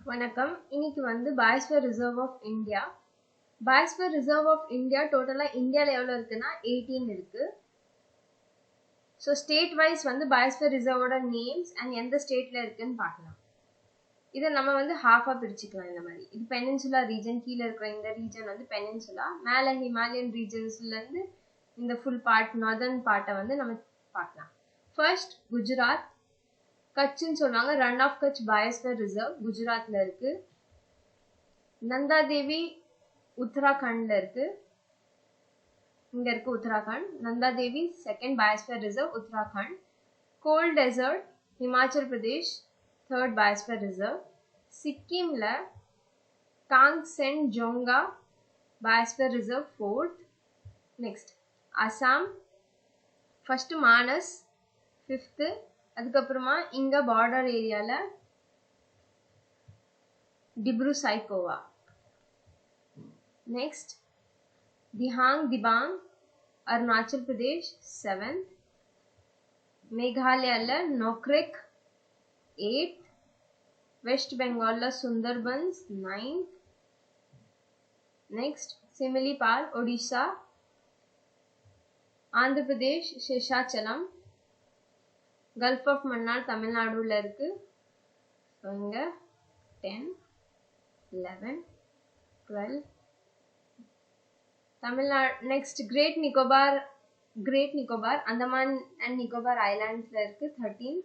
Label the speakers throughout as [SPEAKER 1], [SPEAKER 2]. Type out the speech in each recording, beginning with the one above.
[SPEAKER 1] வணக்கம். இன்னைக்கு வந்து biosphere reserve of India. Biosphere reserve of India டோட்டலா இந்தியால எவ்வளவு இருக்குன்னா 18 இருக்கு. ஸோ ஸ்டேட் வைஸ் வந்து பயோஸ்பியர் ரிசர்வோட நேம்ஸ் அண்ட் எந்த ஸ்டேட்ல இருக்குன்னு பார்க்கலாம். இதை நம்ம வந்து ஹாஃபா பிரிச்சுக்கலாம். இந்த மாதிரி இது பெனின்சுலா ரீஜன், கீழே இருக்கிற இந்த ரீஜன் வந்து பெனின்சுலா, மேலே ஹிமாலயன் ரீஜன்ஸ்ல இருந்து இந்த ஃபுல் பார்ட் நார்தர்ன் பார்ட்டை வந்து நம்ம பார்க்கலாம். ஃபர்ஸ்ட் குஜராத், கட்ச்னு சொல்லுவாங்க. Rann of Kutch biosphere reserve குஜராத்ல இருக்கு. நந்தா தேவி உத்தராகண்ட்ல இருக்கு. இங்க இருக்கு Uttarakhand. Nanda Devi second biosphere reserve Uttarakhand. Cold desert Himachal Pradesh third biosphere reserve. சிக்கிம்ல Khangchendzonga biosphere reserve fourth. Next Assam first Manas fifth. அதுக்கப்புறமா இங்க பார்டர் ஏரியால டிப்ரு சைக்கோவா. Next Dihang Dibang Arunachal Pradesh seventh. மேகாலயால நோக்ரெக் எயித். வெஸ்ட் பெங்கால்ல Sundarbans ninth. Next Similipal Odisha. Andhra Pradesh Seshachalam. Gulf of Mannar தமிழ்நாடுல இருக்கு. ஸோ இங்க 10 11 12 Tamil Nadu. Next great Nicobar Andaman and Nicobar ஐலாண்ட்ஸ்ல இருக்கு 13th.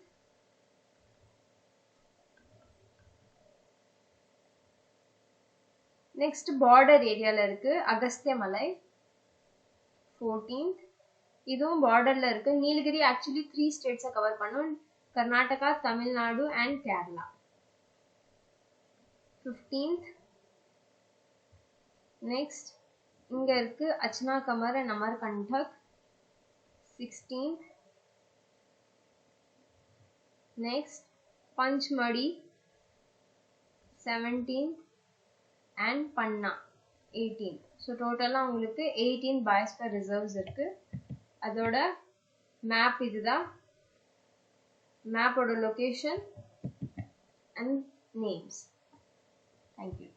[SPEAKER 1] நெக்ஸ்ட் பார்டர் ஏரியால இருக்கு அகஸ்திய மலை 14th. இதுவும் பார்டர்ல இருக்கு. நீலகிரி ஆக்சுவலி 3 ஸ்டேட்ஸை கவர் பண்ணும், Karnataka, Tamil Nadu and Kerala. 15th. Next இங்க இருக்கு Achanakmar and Amarkantak 16th. Next Pachmarhi 17th and Panna 18th. So டோட்டலாக உங்களுக்கு 18 பயோஸ்பியர் ரிசர்வ்ஸ் இருக்கு. அதோட மேப் இதுதான். மேப்போட லொகேஷன் அண்ட் நேம்ஸ். தேங்க்யூ.